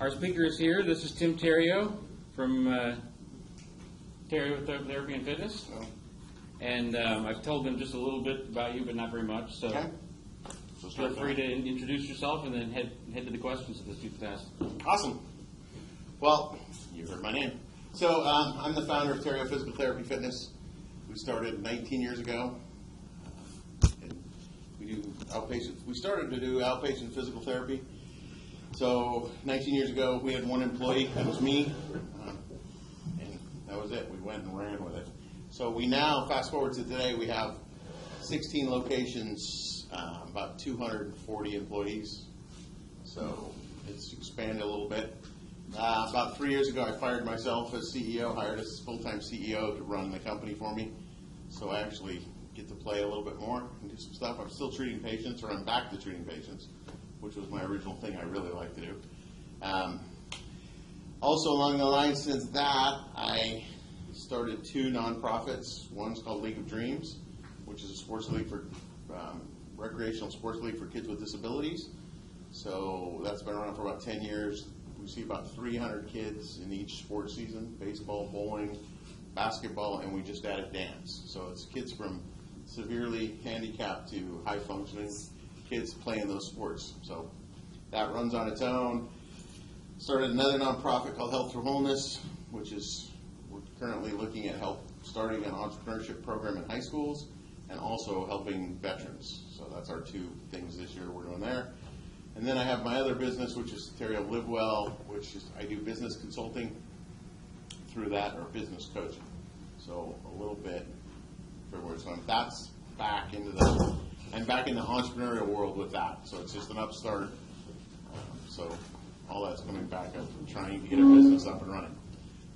Our speaker is here. This is Tim Terrio from Terrio Therapy and Fitness. And I've told them just a little bit about you, but not very much. So Okay. feel free to introduce yourself and then head to the questions that the students ask. Awesome. Well, you heard my name. So I'm the founder of Terrio Physical Therapy Fitness. We started 19 years ago. And we do outpatient. We started to do outpatient physical therapy. So 19 years ago, we had one employee. That was me. And that was it. We went and ran with it. So we now, fast forward to today, we have 16 locations, about 240 employees. So it's expanded a little bit. About 3 years ago, I fired myself as CEO, hired a full-time CEO to run the company for me. So I actually get to play a little bit more and do some stuff. I'm still treating patients, or I'm back to treating patients, which was my original thing I really like to do. Also, along the lines since that, I started two nonprofits. One's called League of Dreams, which is a sports league for recreational sports league for kids with disabilities. So that's been around for about 10 years. We see about 300 kids in each sports season: baseball, bowling, basketball, and we just added dance. So it's kids from severely handicapped to high functioning kids playing those sports. So that runs on its own. Started another nonprofit called Health for Wholeness, which is, we're currently looking at starting an entrepreneurship program in high schools and also helping veterans. So that's our two things this year we're doing there. And then I have my other business, which is Terrio Live Well, which is I do business consulting through that, or business coaching. So a little bit everywhere. So that's back into I'm back in the entrepreneurial world with that. So it's just an upstart. So all that's coming back up and trying to get a business up and running.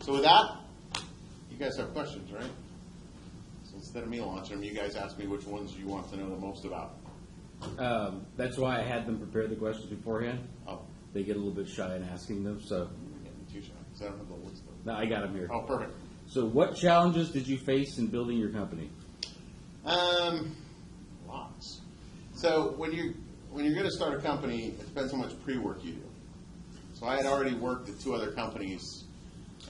So with that, you guys have questions, right? So instead of me launching them, you guys ask me which ones you want to know the most about. That's why I had them prepare the questions beforehand. Oh. They get a little bit shy in asking them, so. Too shy. So I don't have the list of No, I got them here. Oh, perfect. So what challenges did you face in building your company? Lots. So when you're going to start a company, it depends how much pre-work you do. So I had already worked at two other companies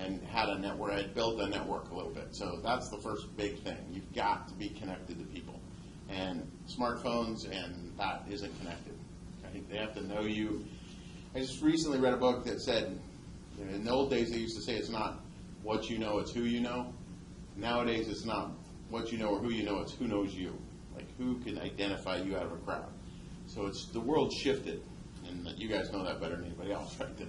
and had a network. I had built a network a little bit. So that's the first big thing. You've got to be connected to people. And smartphones and that isn't connected. Okay? They have to know you. I just recently read a book that said, in the old days they used to say it's not what you know, it's who you know. Nowadays it's not what you know or who you know, it's who knows you. Like who can identify you out of a crowd. So it's the world shifted, and you guys know that better than anybody else, right? That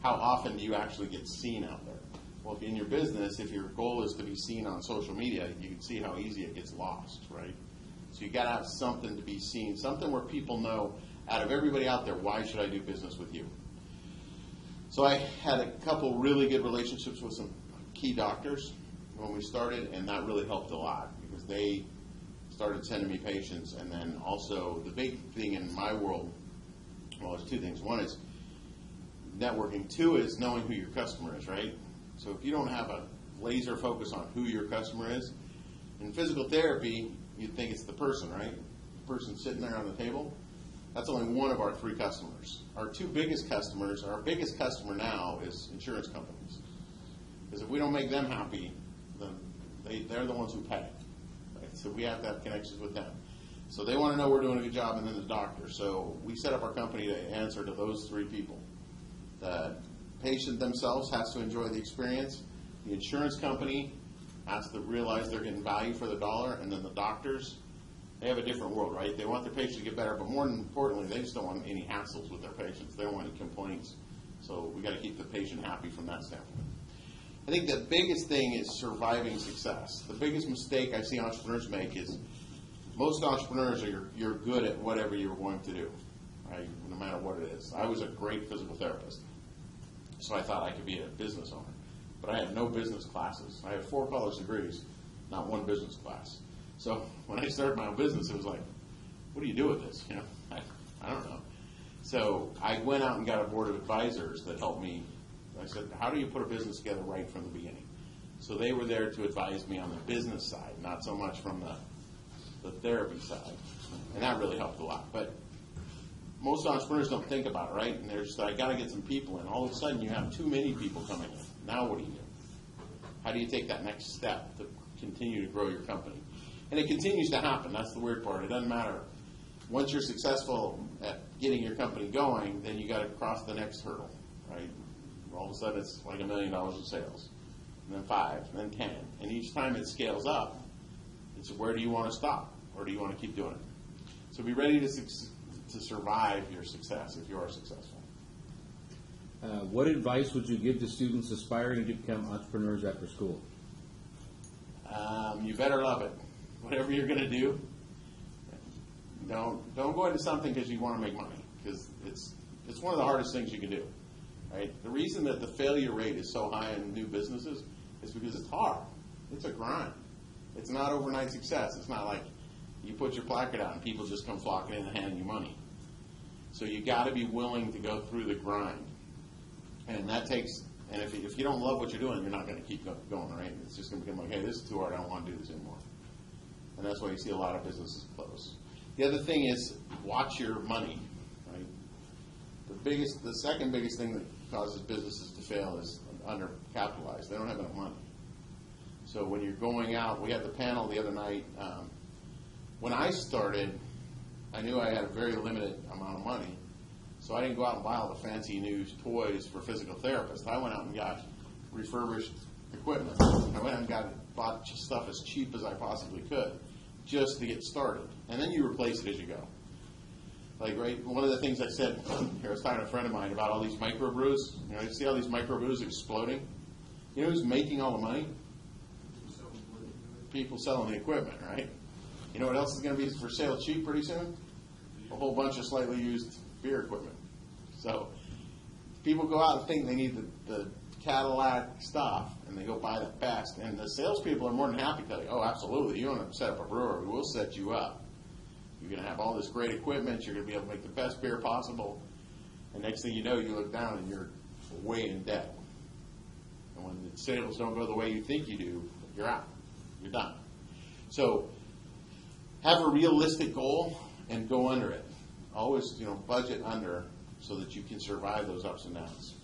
how often do you actually get seen out there? Well, in your business, if your goal is to be seen on social media, you can see how easy it gets lost, right? So you got to have something to be seen, something where people know, out of everybody out there, why should I do business with you? So I had a couple really good relationships with some key doctors when we started, and that really helped a lot because they started sending me patients. And then also the big thing in my world, well, there's two things. One is networking. Two is knowing who your customer is, right? So if you don't have a laser focus on who your customer is, in physical therapy, you'd think it's the person, right? The person sitting there on the table. That's only one of our three customers. Our two biggest customers, our biggest customer now is insurance companies. Because if we don't make them happy, then they're the ones who pay. Right? So we have to have connections with them. So they want to know we're doing a good job, and then the doctor. So we set up our company to answer to those three people. The patient themselves has to enjoy the experience. The insurance company has to realize they're getting value for the dollar, and then the doctors, they have a different world, right? They want their patients to get better, but more importantly, they just don't want any hassles with their patients. They don't want any complaints. So we got to keep the patient happy from that standpoint. I think the biggest thing is surviving success. The biggest mistake I see entrepreneurs make is most entrepreneurs are you're good at whatever you're going to do, right? No matter what it is. I was a great physical therapist, so I thought I could be a business owner. But I had no business classes. I had 4 college degrees, not one business class. So when I started my own business, it was like, what do you do with this? You know, I don't know. So I went out and got a board of advisors that helped me. I said, how do you put a business together right from the beginning? So they were there to advise me on the business side, not so much from the therapy side. And that really helped a lot. But most entrepreneurs don't think about it, right? And they're just, I got to get some people in. All of a sudden, you have too many people coming in. Now what do you do? How do you take that next step to continue to grow your company? And it continues to happen. That's the weird part. It doesn't matter. Once you're successful at getting your company going, then you got to cross the next hurdle, right? All of a sudden, it's like $1 million in sales, and then 5, and then 10. And each time it scales up, it's where do you want to stop, or do you want to keep doing it? So be ready to survive your success if you are successful. What advice would you give to students aspiring to become entrepreneurs after school? You better love it. Whatever you're going to do, don't go into something because you want to make money, because it's one of the hardest things you can do. Right? The reason that the failure rate is so high in new businesses is because it's hard. It's a grind. It's not overnight success. It's not like you put your placard out and people just come flocking in and handing you money. So you got to be willing to go through the grind, and that takes. And if you don't love what you're doing, you're not going to keep going, right? It's just going to become like, hey, this is too hard. I don't want to do this anymore. And that's why you see a lot of businesses close. The other thing is watch your money, right? The second biggest thing that causes businesses to fail is undercapitalized. They don't have enough money. So when you're going out, we had the panel the other night. When I started, I knew I had a very limited amount of money. So I didn't go out and buy all the fancy new toys for physical therapists. I went out and got refurbished equipment. I went out and bought stuff as cheap as I possibly could just to get started. And then you replace it as you go. Like, right, one of the things I said, I was talking to a friend of mine about all these microbrews. You know, you see all these microbrews exploding? You know who's making all the money? People selling the equipment, right? You know what else is going to be for sale cheap pretty soon? A whole bunch of slightly used beer equipment. So people go out and think they need the Cadillac stuff, and they go buy the best. And the salespeople are more than happy to tell you, oh, absolutely, you want to set up a brewery, we'll set you up. You're going to have all this great equipment, you're going to be able to make the best beer possible, and next thing you know, you look down and you're way in debt. And when the sales don't go the way you think you do, you're out. You're done. So have a realistic goal and go under it. Always, budget under so that you can survive those ups and downs.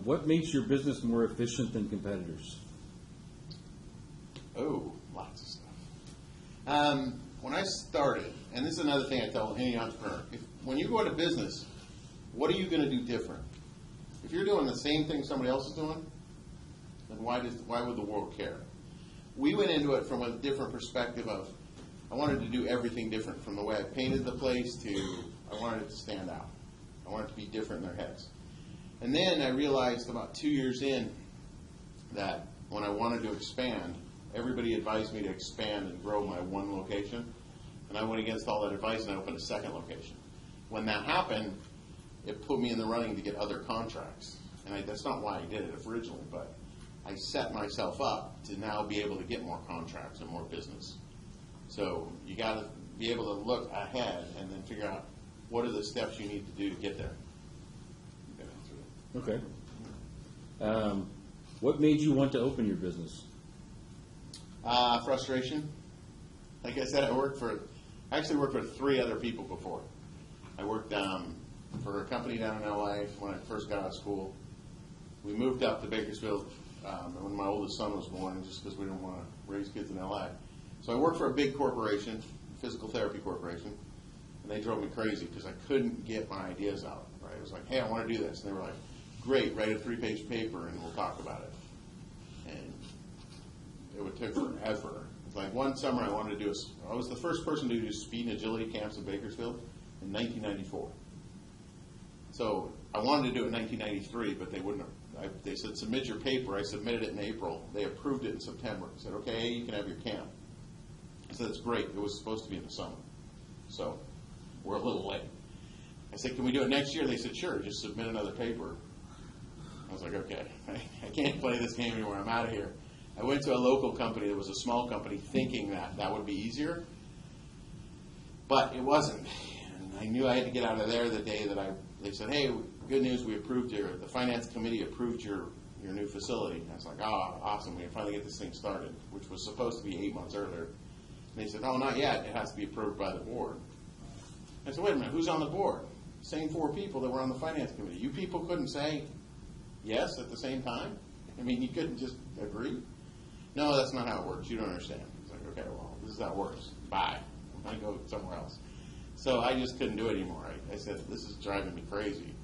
What makes your business more efficient than competitors? Oh, lots of stuff. When I started, and this is another thing I tell any entrepreneur, when you go into business, what are you going to do different? If you're doing the same thing somebody else is doing, then why would the world care? We went into it from a different perspective of, I wanted to do everything different, from the way I painted the place to I wanted it to stand out. I wanted it to be different in their heads. And then I realized about 2 years in that when I wanted to expand, everybody advised me to expand and grow my one location. And I went against all that advice and I opened a second location. When that happened, it put me in the running to get other contracts. And that's not why I did it originally, but I set myself up to now be able to get more contracts and more business. So you got to be able to look ahead and then figure out what are the steps you need to do to get there. Okay. What made you want to open your business? Frustration. Like I said, I actually worked for 3 other people before. I worked for a company down in LA when I first got out of school. We moved up to Bakersfield when my oldest son was born, just because we didn't want to raise kids in LA. So I worked for a big corporation, physical therapy corporation, and they drove me crazy because I couldn't get my ideas out. Right? I was like, hey, I want to do this. And they were like, great, write a 3-page paper and we'll talk about it. And it would take forever. It's like one summer I was the first person to do speed and agility camps in Bakersfield in 1994. So I wanted to do it in 1993, but they wouldn't have. They said, submit your paper. I submitted it in April. They approved it in September. I said, okay, you can have your camp. I said, that's great. It was supposed to be in the summer. So we're a little late. I said, can we do it next year? They said, sure, just submit another paper. I was like, okay, I can't play this game anymore. I'm out of here. I went to a local company that was a small company thinking that would be easier. But it wasn't. And I knew I had to get out of there the day that they said, hey, good news, the finance committee approved your new facility. And I was like, oh, awesome, we can finally get this thing started, which was supposed to be 8 months earlier. And they said, oh, not yet. It has to be approved by the board. I said, wait a minute, who's on the board? Same 4 people that were on the finance committee. You people couldn't say yes at the same time? I mean, you couldn't just agree? No, that's not how it works. You don't understand. It's like, okay, well, this is how it works. Bye. I'm going to go somewhere else. So I just couldn't do it anymore. I said, this is driving me crazy.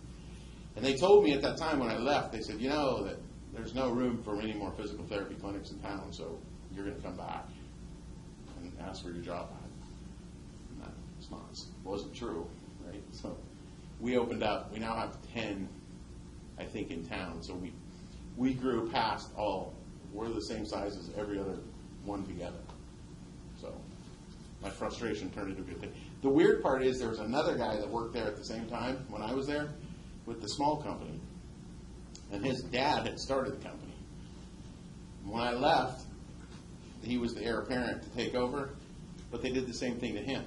And they told me at that time when I left, they said, you know, that there's no room for any more physical therapy clinics in town, so you're going to come back and ask for your job back. And that was not, wasn't true, right? So we opened up. We now have 10, I think, in town. So we grew past all. We're the same size as every other one together. So my frustration turned into a good thing. The weird part is there was another guy that worked there at the same time when I was there with the small company. And his dad had started the company. When I left, he was the heir apparent to take over, but they did the same thing to him.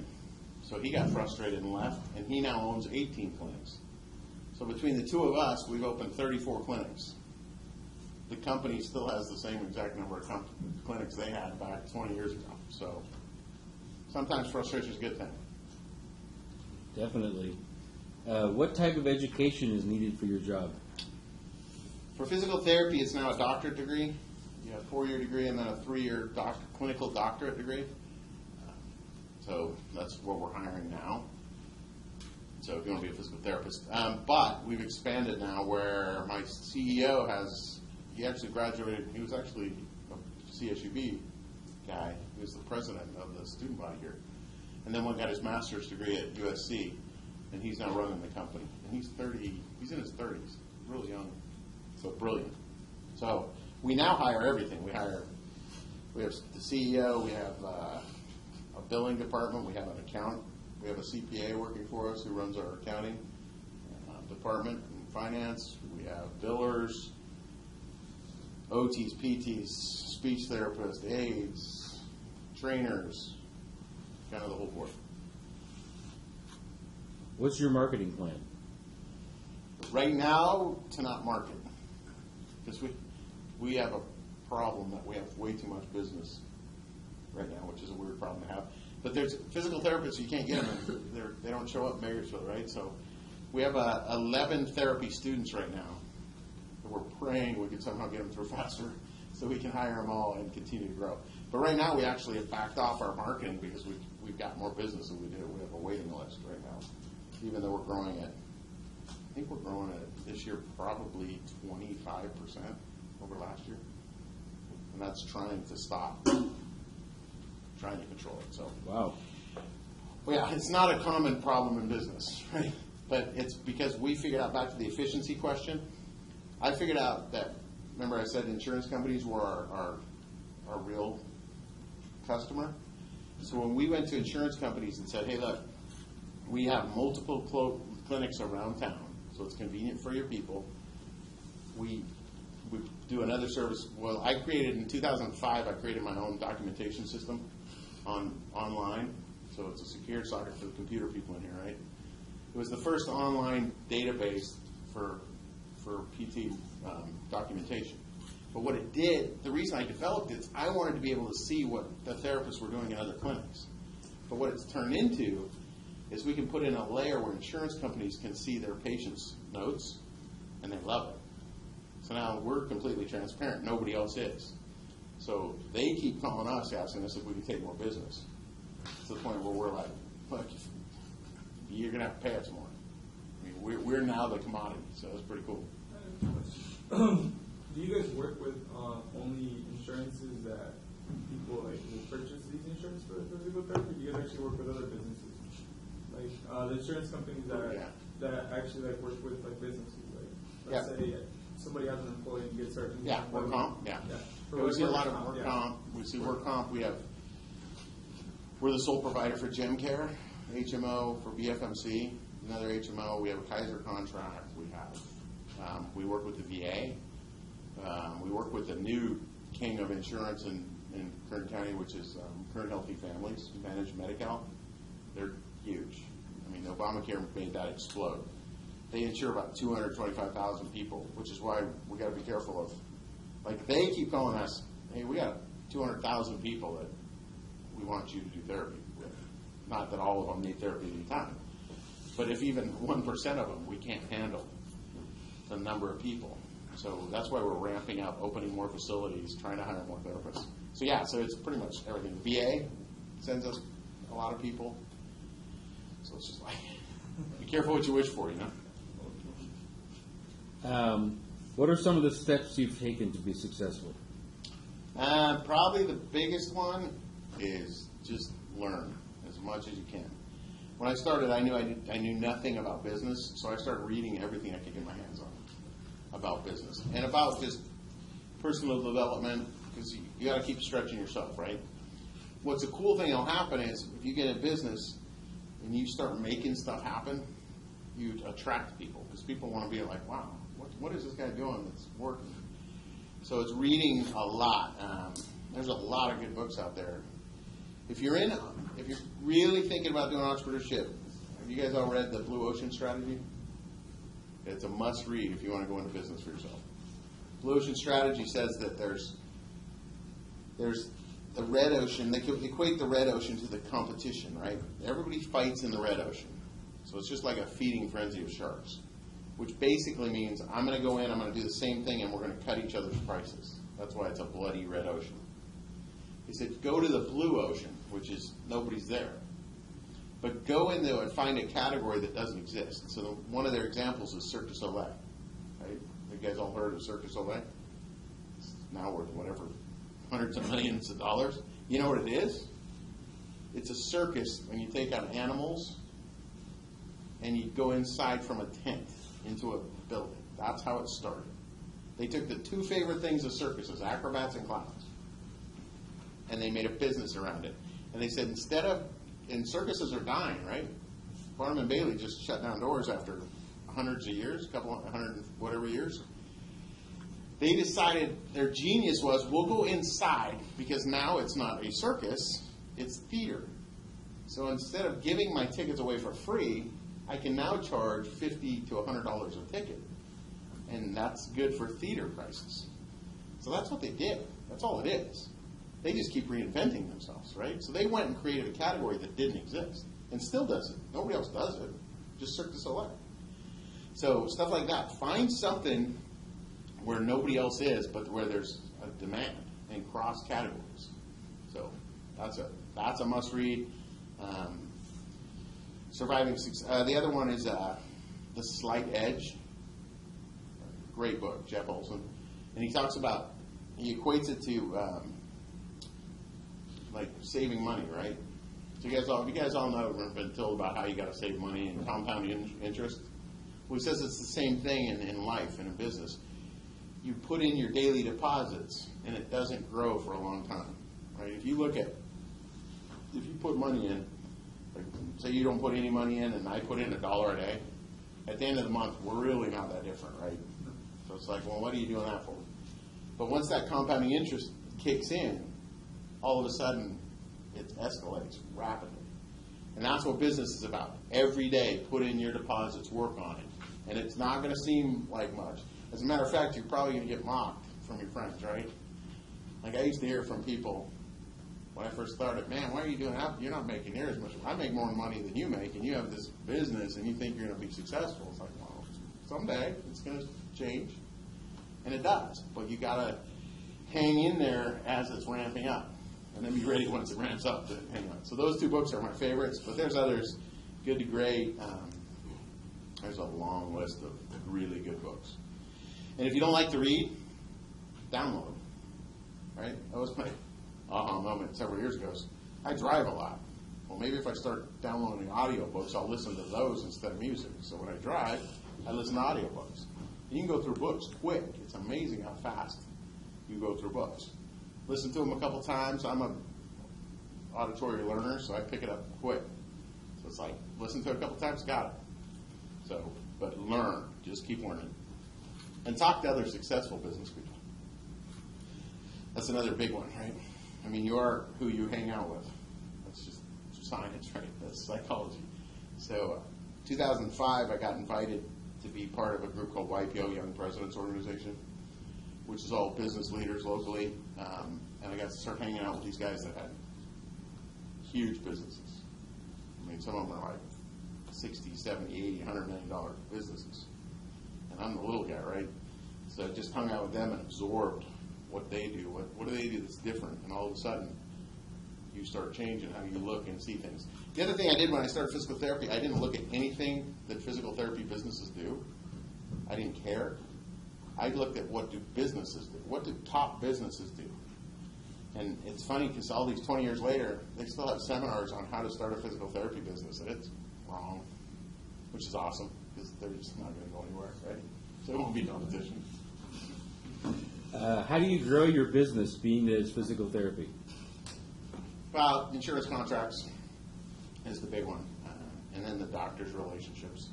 So he got frustrated and left, and he now owns 18 clinics. So between the 2 of us, we've opened 34 clinics. The company still has the same exact number of clinics they had back 20 years ago. So sometimes frustration is a good thing. Definitely. What type of education is needed for your job? For physical therapy, it's now a doctorate degree. You have a 4-year degree and then a 3-year clinical doctorate degree. So that's what we're hiring now. So if you want to be a physical therapist. But we've expanded now where my CEO he actually graduated, he was actually a CSUB guy. He was the president of the student body here. And then one got his master's degree at USC, and he's now running the company. And he's in his 30s, really young, so brilliant. So we now hire everything. We have the CEO, we have a billing department, we have an accountant, we have a CPA working for us who runs our accounting department and finance. We have billers, OTs, PTs, speech therapists, aides, trainers, kind of the whole board. What's your marketing plan? Right now, to not market, because we have a problem that we have way too much business right now, which is a weird problem to have. But there's physical therapists, you can't get them. They don't show up in Bakersfield, right? So we have 11 therapy students right now. And we're praying we can somehow get them through faster so we can hire them all and continue to grow. But right now, we actually have backed off our marketing because we've got more business than we do. We have a waiting list right now, even though we're growing at, I think we're growing at this year probably 25% over last year. And that's trying to stop, trying to control it. So, Wow. well, yeah, it's not a common problem in business, right? But it's because we figured out, back to the efficiency question, I figured out that, remember I said insurance companies were our real customer? So when we went to insurance companies and said, hey, look, we have multiple clinics around town, so it's convenient for your people. We do another service. Well, I created, in 2005, I created my own documentation system online. So it's a secured socket for the computer people in here, right? It was the first online database for PT documentation. But what it did, the reason I developed it is I wanted to be able to see what the therapists were doing in other clinics. But what it's turned into is we can put in a layer where insurance companies can see their patients' notes, and they love it. So now we're completely transparent. Nobody else is. So they keep calling us, asking us if we can take more business. To the point where we're like, look, you're going to have to pay us more. I mean, we're now the commodity, so it's pretty cool. Do you guys work with only insurances that people like will purchase these insurance for physical therapy? Do you guys actually work with other businesses, like the insurance companies that actually like work with like businesses? Like let's say somebody has an employee and gets certain work comp. Yeah. We see a lot of work comp. We see work comp. We're the sole provider for gym care, HMO for BFMC, another HMO. We have a Kaiser contract. We work with the VA. We work with the new king of insurance in Kern County, which is Kern Healthy Families, Managed Medi-Cal. They're huge. I mean, Obamacare made that explode. They insure about 225,000 people, which is why we got to be careful of. Like, they keep calling us, hey, we got 200,000 people that we want you to do therapy with. Not that all of them need therapy at any time. But if even 1% of them we can't handle the number of people. So that's why we're ramping up, opening more facilities, trying to hire more therapists. So yeah, so it's pretty much everything. VA sends us a lot of people. So it's just like, be careful what you wish for, you know? What are some of the steps you've taken to be successful? Probably the biggest one is just learn as much as you can. When I started, I knew nothing about business, so I started reading everything I could get my hands on about business and about just personal development, because you got to keep stretching yourself, right? What's a cool thing that'll happen is if you get in business and you start making stuff happen, you attract people, because people want to be like, wow, what is this guy doing that's working? So it's reading a lot. There's a lot of good books out there. If you're really thinking about doing entrepreneurship, have you guys all read the Blue Ocean Strategy? It's a must read if you want to go into business for yourself. Blue Ocean Strategy says that there's the red ocean. They equate the red ocean to the competition, right? Everybody fights in the red ocean. So it's just like a feeding frenzy of sharks, which basically means I'm going to go in, I'm going to do the same thing, and we're going to cut each other's prices. That's why it's a bloody red ocean. He said, go to the blue ocean, which is nobody's there. But go in there and find a category that doesn't exist. So one of their examples is Cirque du Soleil. Right? You guys all heard of Cirque du Soleil? It's now worth whatever, hundreds of millions of dollars. You know what it is? It's a circus when you take out animals and you go inside from a tent into a building. That's how it started. They took the two favorite things of circuses, acrobats and clowns, and they made a business around it. And they said and circuses are dying, right? Barnum and Bailey just shut down doors after hundreds of years, whatever years. They decided their genius was, we'll go inside, because now it's not a circus, it's theater. So instead of giving my tickets away for free, I can now charge $50 to $100 a ticket. And that's good for theater prices. So that's what they did. That's all it is. They just keep reinventing themselves, right? So they went and created a category that didn't exist and still doesn't. Nobody else does it. Just Cirque du Soleil. So stuff like that. Find something where nobody else is, but where there's a demand, and cross categories. So that's a must read. Surviving Success. The other one is The Slight Edge. Great book, Jeff Olson. And he talks about, he equates it to like saving money, right? So you guys all know, or been told about how you got to save money and compound interest. Well, he says it's the same thing in life and in business. You put in your daily deposits, and it doesn't grow for a long time, right? If you put money in, like, say you don't put any money in, and I put in $1 a day, at the end of the month, we're really not that different, right? So it's like, well, what are you doing that for? But once that compounding interest kicks in, all of a sudden, it escalates rapidly. And that's what business is about. Every day, put in your deposits, work on it. And it's not going to seem like much. As a matter of fact, you're probably going to get mocked from your friends, right? Like I used to hear from people when I first started, man, why are you doing that? You're not making near as much. I make more money than you make, and you have this business, and you think you're going to be successful. It's like, well, someday it's going to change. And it does. But you got to hang in there as it's ramping up. And then be ready once it ramps up to hang on. So those two books are my favorites, but there's others, Good to Great. There's a long list of really good books. And if you don't like to read, download them, right? That was my aha moment several years ago. I drive a lot. Well, maybe if I start downloading audiobooks, I'll listen to those instead of music. So when I drive, I listen to audiobooks. And you can go through books quick. It's amazing how fast you go through books. Listen to them a couple times. I'm an auditory learner, so I pick it up quick. So it's like, listen to it a couple times, got it. So, but learn. Just keep learning. And talk to other successful business people. That's another big one, right? I mean, you are who you hang out with. That's just science, right? That's psychology. So, 2005, I got invited to be part of a group called YPO, Young Presidents Organization, which is all business leaders locally. And I got to start hanging out with these guys that had huge businesses. I mean, some of them are like 60, 70, 80, $100 million businesses. And I'm the little guy, right? So I just hung out with them and absorbed what they do. What do they do that's different? And all of a sudden, you start changing how you look and see things. The other thing I did when I started physical therapy, I didn't look at anything that physical therapy businesses do. I didn't care. I looked at what do businesses do. What do top businesses do? And it's funny because all these 20 years later, they still have seminars on how to start a physical therapy business, and it's wrong, which is awesome because they're just not going to go anywhere, right? So it won't be competition. How do you grow your business being as physical therapy? Well, insurance contracts is the big one, and then the doctor's relationships.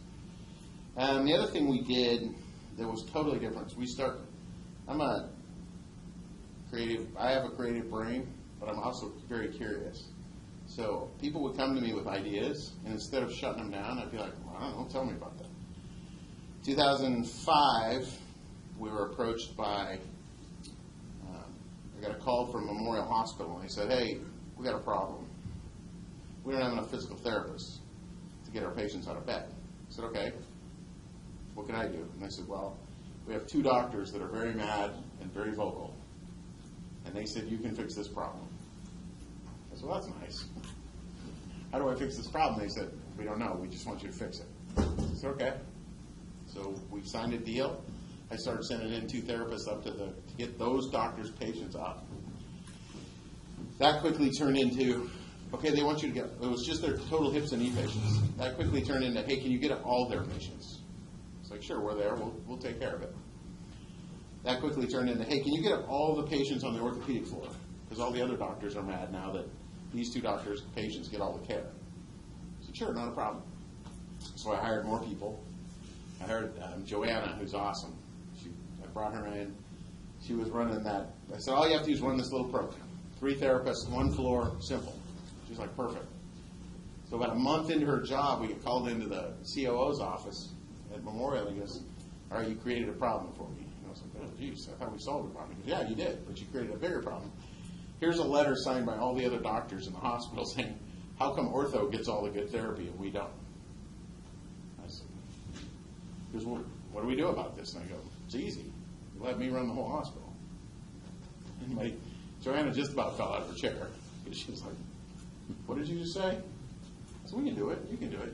The other thing we did that was totally different. I have a creative brain, but I'm also very curious. So people would come to me with ideas, and instead of shutting them down, I'd be like, well, I don't know, tell me about that. 2005, we were approached by, I got a call from Memorial Hospital, and they said, hey, we got a problem. We don't have enough physical therapists to get our patients out of bed. I said, okay, what can I do? And they said, well, we have 2 doctors that are very mad and very vocal. And they said, you can fix this problem. I said, well, that's nice. How do I fix this problem? They said, we don't know. We just want you to fix it. I said, okay. So we signed a deal. I started sending in 2 therapists up to get those doctors' patients up. That quickly turned into, okay, they want you to get, it was just their total hips and knee patients. That quickly turned into, hey, can you get all their patients? It's like, sure, we're there. We'll take care of it. That quickly turned into, hey, can you get all the patients on the orthopedic floor? Because all the other doctors are mad now that these 2 doctors' patients get all the care. I said, sure, not a problem. So I hired more people. I hired Joanna, who's awesome. I brought her in. She was running that. I said, all you have to do is run this little program. 3 therapists, 1 floor, simple. She's like, perfect. So about a month into her job, we get called into the COO's office at Memorial, and he goes, all right, you created a problem for me. And I was like, oh, geez, I thought we solved the problem. He goes, yeah, you did, but you created a bigger problem. Here's a letter signed by all the other doctors in the hospital saying, how come ortho gets all the good therapy and we don't? I said, he goes, well, what do we do about this? And I go, it's easy. You let me run the whole hospital. And Joanna just about fell out of her chair because she was like, what did you just say? I said, we can do it. You can do it.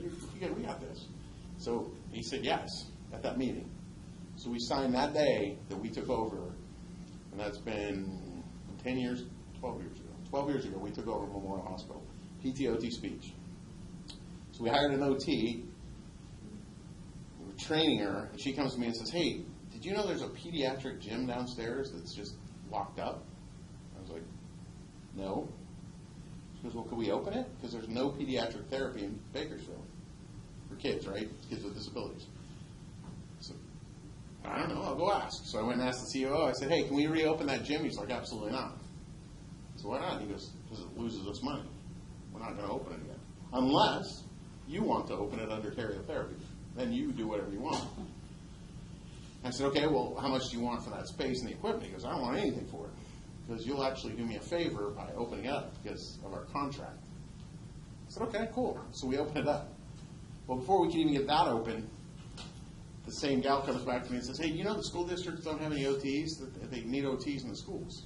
We got this. So he said yes at that meeting. So we signed that day that we took over, and that's been 10 years, 12 years ago. 12 years ago, we took over Memorial Hospital, PT-OT speech. So we hired an OT. We were training her, and she comes to me and says, hey, did you know there's a pediatric gym downstairs that's just locked up? I was like, no. She goes, well, could we open it? Because there's no pediatric therapy in Bakersfield for kids, right? Kids with disabilities. So, I don't know, I'll go ask. So I went and asked the COO. I said, hey, can we reopen that gym? He's like, absolutely not. So why not? He goes, because it loses us money. We're not going to open it again. Unless you want to open it under therapy. Then you do whatever you want. I said, okay, well, how much do you want for that space and the equipment? He goes, I don't want anything for it. Because you'll actually do me a favor by opening it up because of our contract. I said, okay, cool. So we opened it up. Well, before we could even get that open, the same gal comes back to me and says, hey, do you know the school districts don't have any OTs? That they need OTs in the schools.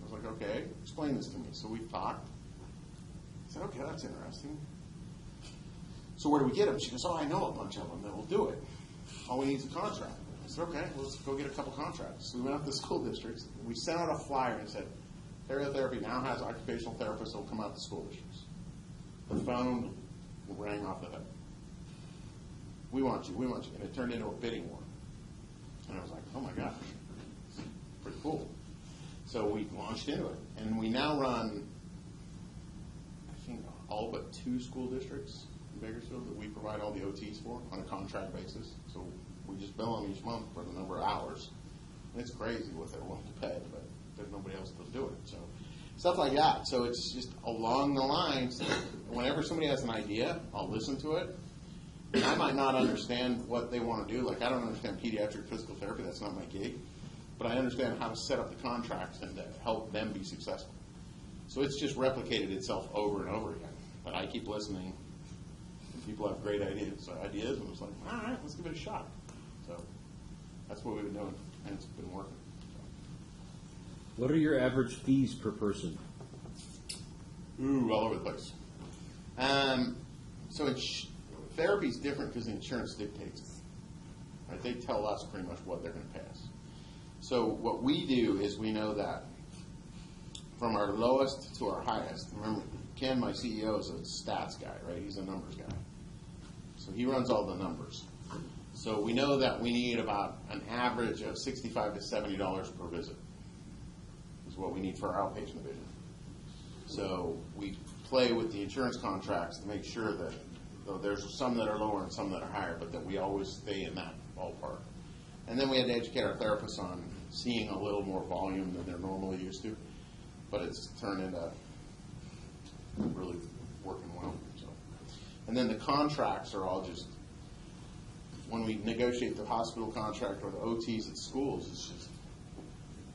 I was like, okay, explain this to me. So we talked. I said, okay, that's interesting. So where do we get them? She goes, oh, I know a bunch of them that will do it. All we need is a contract. I said, okay, well, let's go get a couple contracts. So we went up to the school districts. We sent out a flyer and said, Therapy now has occupational therapists that will come out to school districts. The phone rang off the hook. We want you. And it turned into a bidding war. And I was like, oh my gosh, pretty cool. So we launched into it. And we now run, I think, all but 2 school districts in Bakersfield that we provide all the OTs for on a contract basis. So we just bill them each month for the number of hours. And it's crazy what they're willing to pay, but there's nobody else to do it. So stuff like that. So it's just along the lines. Whenever somebody has an idea, I'll listen to it. And I might not understand what they want to do. Like, I don't understand pediatric physical therapy. That's not my gig. But I understand how to set up the contracts and to help them be successful. So it's just replicated itself over and over again. But I keep listening. people have great ideas, and it was like, all right, let's give it a shot. So that's what we've been doing, and it's been working. What are your average fees per person? Ooh, all over the place. So therapy is different because the insurance dictates it. Right? They tell us pretty much what they're going to pay us. So what we do is we know that from our lowest to our highest. Remember, Ken, my CEO, is a stats guy, right? He's a numbers guy. So he runs all the numbers. So we know that we need about an average of $65 to $70 per visit is what we need for our outpatient division. So we play with the insurance contracts to make sure that though there's some that are lower and some that are higher, but that we always stay in that ballpark. And then we had to educate our therapists on seeing a little more volume than they're normally used to, but it's turned into really working well. So, and then the contracts are all just, when we negotiate the hospital contract or the OTs at schools, it's just,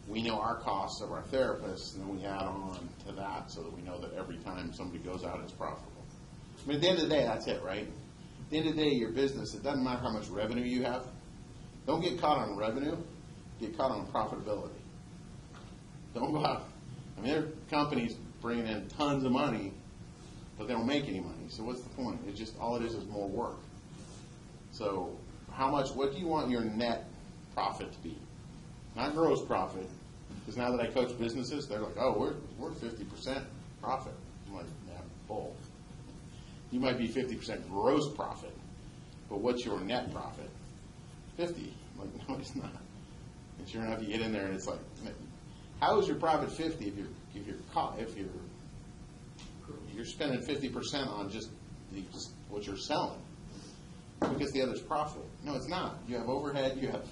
we know our costs of our therapists, and then we add on to that so that we know that every time somebody goes out, it's profitable. I mean, at the end of the day, that's it, right? At the end of the day, your business, it doesn't matter how much revenue you have. Don't get caught on revenue. Get caught on profitability. Don't go out. I mean, there are companies bringing in tons of money, but they don't make any money. So what's the point? It's just, all it is more work. So what do you want your net profit to be? Not gross profit. Because now that I coach businesses, they're like, oh, we're 50% profit. I'm like, yeah, bull. You might be 50% gross profit, but what's your net profit? 50. I'm like, no, it's not. And sure enough, you get in there and it's like, how is your profit 50 if you're spending 50% on just what you're selling? Because the other's profit. No, it's not. You have overhead, you have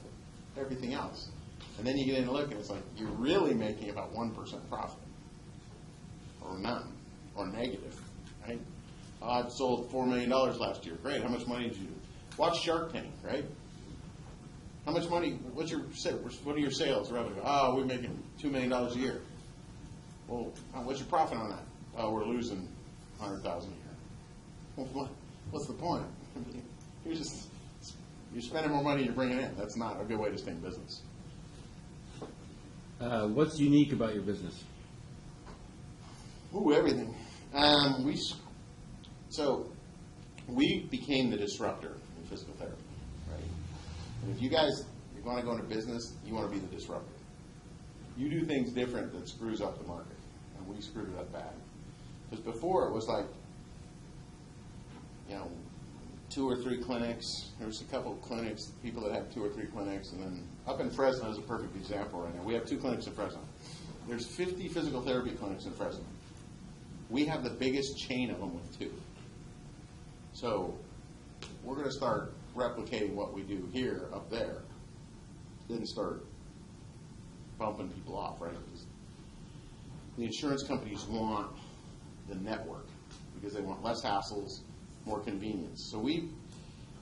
everything else. And then you get in and look, and it's like you're really making about 1% profit, or none, or negative, right? I've sold $4 million last year. Great. How much money did you do? Watch Shark Tank, right? How much money? What are your sales revenue? Oh, we're making $2 million a year. Well, what's your profit on that? Oh, we're losing $100,000 a year. Well, what's the point? You're spending more money you're bringing in. That's not a good way to stay in business. What's unique about your business? Ooh, everything. We became the disruptor in physical therapy, right? And if you guys want to go into business, you want to be the disruptor. You do things different that screws up the market, and we screwed it up bad. Because before it was like, 2 or 3 clinics. There was a couple of clinics, people that had 2 or 3 clinics, and then up in Fresno is a perfect example right now. We have 2 clinics in Fresno. There's 50 physical therapy clinics in Fresno. We have the biggest chain of them with 2. So we're going to start replicating what we do here up there, then start bumping people off, right? Because the insurance companies want the network because they want less hassles, more convenience. So we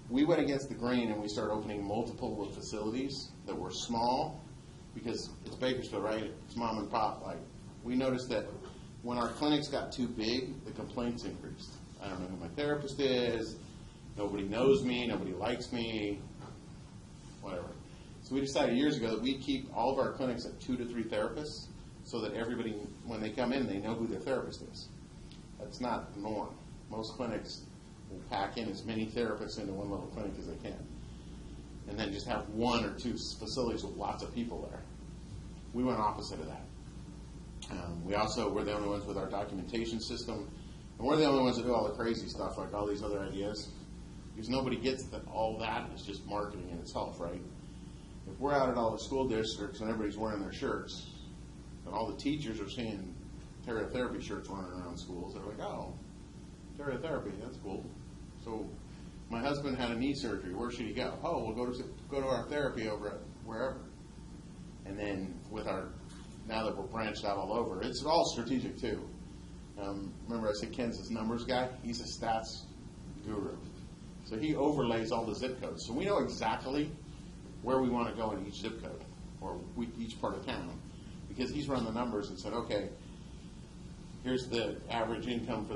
went against the grain and we started opening multiple facilities that were small because it's Bakersfield, right? It's mom and pop. Like, we noticed that when our clinics got too big, the complaints increased. I don't know who my therapist is. Nobody knows me. Nobody likes me. Whatever. So we decided years ago that we'd keep all of our clinics at 2 to 3 therapists so that everybody, when they come in, they know who their therapist is. That's not the norm. Most clinics will pack in as many therapists into one little clinic as they can, and then just have 1 or 2 facilities with lots of people there. We went opposite of that. We're the only ones with our documentation system, and we're the only ones that do all the crazy stuff like all these other ideas, because nobody gets that all that is just marketing in itself, right? If we're out at all the school districts and everybody's wearing their shirts, and all the teachers are seeing therapy shirts running around schools, they're like, oh, therapy, that's cool. So my husband had a knee surgery. Where should he go? Oh, we'll go to our therapy over at wherever. And then now that we're branched out all over, it's all strategic too. Remember I said Ken's this numbers guy? He's a stats guru. So he overlays all the zip codes. So we know exactly where we want to go in each zip code or each part of town because he's run the numbers and said, okay, here's the average income for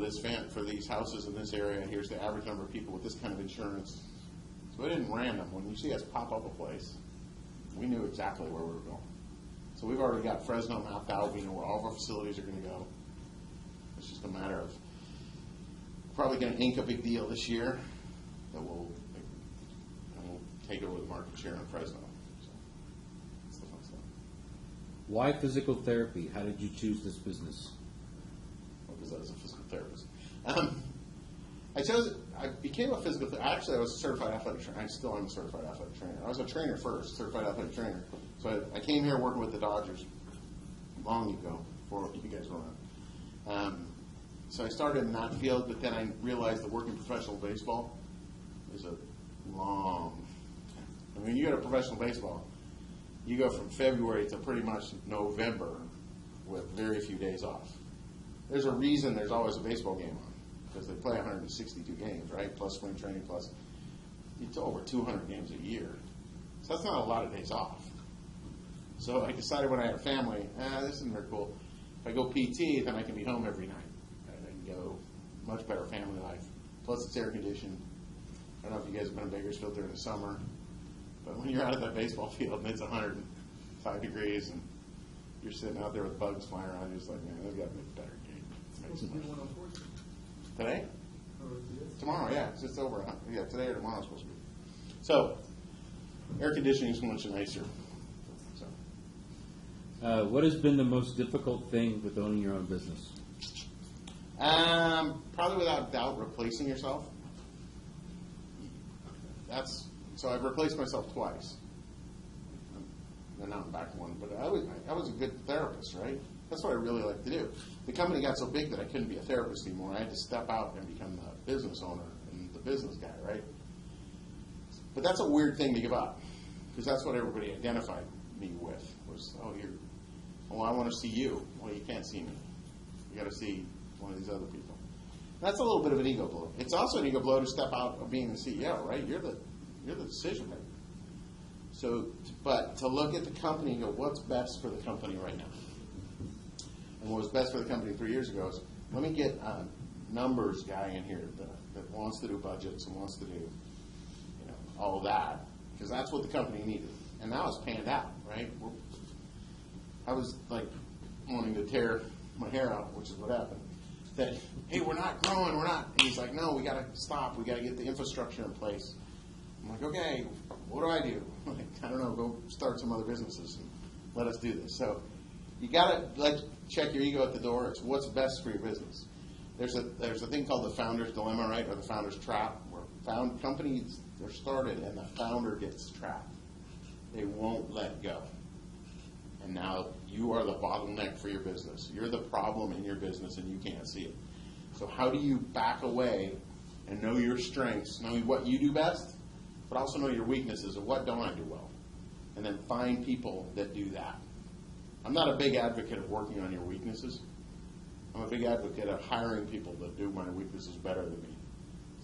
for these houses in this area. Here's the average number of people with this kind of insurance. So it isn't random. When you see us pop up a place, we knew exactly where we were going. So we've already got Fresno mapped out. We know where all of our facilities are going to go. It's just a matter of probably going to ink a big deal this year that we'll take over the market share in Fresno. So that's the fun stuff. Why physical therapy? How did you choose this business? Because I was a physical therapist. I became a physical therapist. Actually, I was a certified athletic trainer. I still am a certified athletic trainer. I was a trainer first, certified athletic trainer. So I came here working with the Dodgers long ago, before you guys were around. So I started in that field, but then I realized that working professional baseball is a long. I mean, you go to professional baseball, you go from February to pretty much November with very few days off. There's a reason there's always a baseball game on, because they play 162 games, right? Plus spring training, plus it's over 200 games a year. So that's not a lot of days off. So I decided when I had a family, this isn't very cool. If I go PT, then I can be home every night. I can go much better family life. Plus it's air conditioned. I don't know if you guys have been in Bakersfield during the summer, but when you're out at that baseball field and it's 105 degrees and you're sitting out there with bugs flying around, you're just like, man, they've got to make a better game. Today? Tomorrow, yeah. It's just over. Yeah, today or tomorrow is supposed to be. So, air conditioning is much nicer. So. What has been the most difficult thing with owning your own business? Probably without doubt, replacing yourself. So I've replaced myself twice. And now I'm back one, but I was a good therapist, right? That's what I really like to do. The company got so big that I couldn't be a therapist anymore. I had to step out and become the business owner and the business guy, right? But that's a weird thing to give up, because that's what everybody identified me with, was, I want to see you. Well, you can't see me. You got to see one of these other people. That's a little bit of an ego blow. It's also an ego blow to step out of being the CEO, right? You're the decision maker. So, but to look at the company and go, what's best for the company right now? And what was best for the company 3 years ago is, let me get a numbers guy in here that wants to do budgets and wants to do, all of that, because that's what the company needed. And now it's panned out, right? I was like wanting to tear my hair out, which is what happened. That, hey, we're not growing, we're not. And he's like, no, we got to stop. We got to get the infrastructure in place. I'm like, okay, what do I do? Like, I don't know, go start some other businesses and let us do this. So you got to check your ego at the door. It's what's best for your business. There's a thing called the founder's dilemma, right, or the founder's trap, where companies are started and the founder gets trapped. They won't let go. And now you are the bottleneck for your business. You're the problem in your business and you can't see it. So how do you back away and know your strengths, know what you do best, but also know your weaknesses of what don't I do well? And then find people that do that. I'm not a big advocate of working on your weaknesses. I'm a big advocate of hiring people that do my weaknesses better than me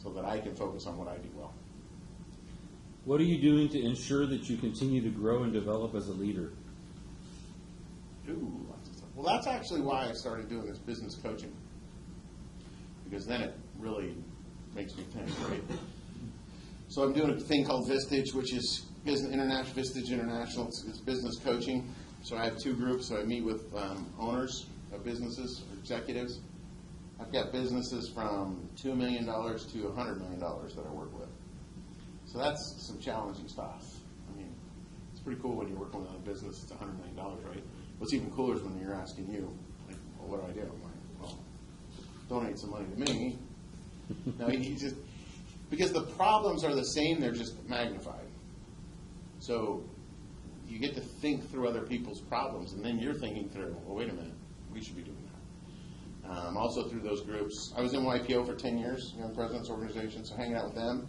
so that I can focus on what I do well. What are you doing to ensure that you continue to grow and develop as a leader? Ooh, lots of stuff. Well, that's actually why I started doing this business coaching, because then it really makes me think, right? So I'm doing a thing called Vistage, which is Vistage International. It's business coaching. So I have two groups. So I meet with owners of businesses, or executives. I've got businesses from $2 million to $100 million that I work with. So that's some challenging stuff. I mean, it's pretty cool when you're working with a business that's $100 million, right? What's even cooler is when you're asking you, like, well, what do I do? I'm like, well, donate some money to me. No, you just, because the problems are the same, they're just magnified. So you get to think through other people's problems, and then you're thinking through, well, wait a minute, we should be doing that. Also through those groups. I was in YPO for 10 years, Young Presidents Organization, so hanging out with them.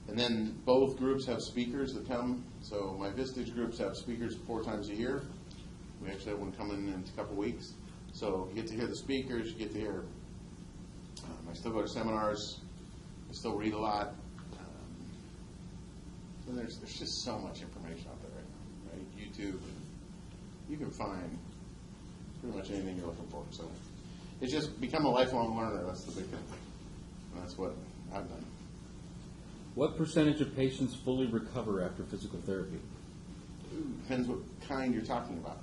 And then both groups have speakers that come. So my Vistage groups have speakers 4 times a year. We actually have one coming in a couple weeks. So you get to hear the speakers, you get to hear, I still go to seminars, I still read a lot. And there's just so much information out there right now, right? YouTube, and you can find pretty much anything you're looking for. So It's just become a lifelong learner. That's the big thing. And that's what I've done. What percentage of patients fully recover after physical therapy? Depends what kind you're talking about.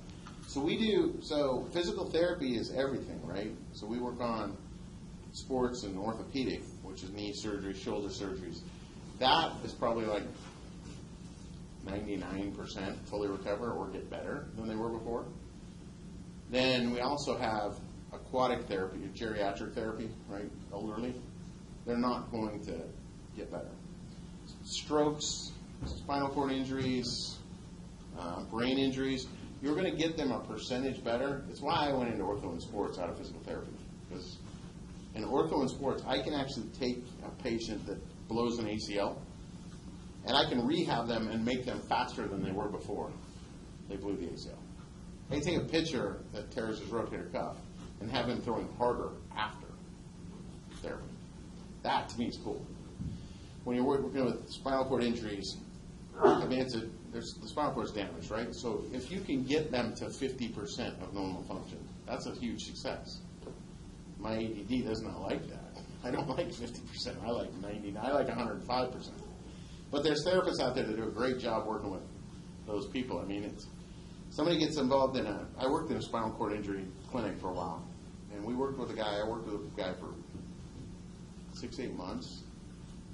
So physical therapy is everything, right? So we work on sports and orthopedic, which is knee surgery, shoulder surgeries. That is probably like 99% fully recover or get better than they were before. Then we also have aquatic therapy, geriatric therapy, right? Elderly. They're not going to get better. Strokes, spinal cord injuries, brain injuries, you're going to get them a percentage better. It's why I went into ortho and sports out of physical therapy. Because in ortho and sports, I can actually take a patient that blows an ACL, and I can rehab them and make them faster than they were before they blew the ACL. I can take a pitcher that tears his rotator cuff and have him throwing harder after therapy. That, to me, is cool. When you're working with spinal cord injuries, I mean, the spinal cord is damaged, right? So if you can get them to 50% of normal function, that's a huge success. My ADD does not like that. I don't like 50%. I like 99. I like 105%. But there's therapists out there that do a great job working with those people. I mean, somebody gets involved in I worked in a spinal cord injury clinic for a while, and I worked with a guy for 6-8 months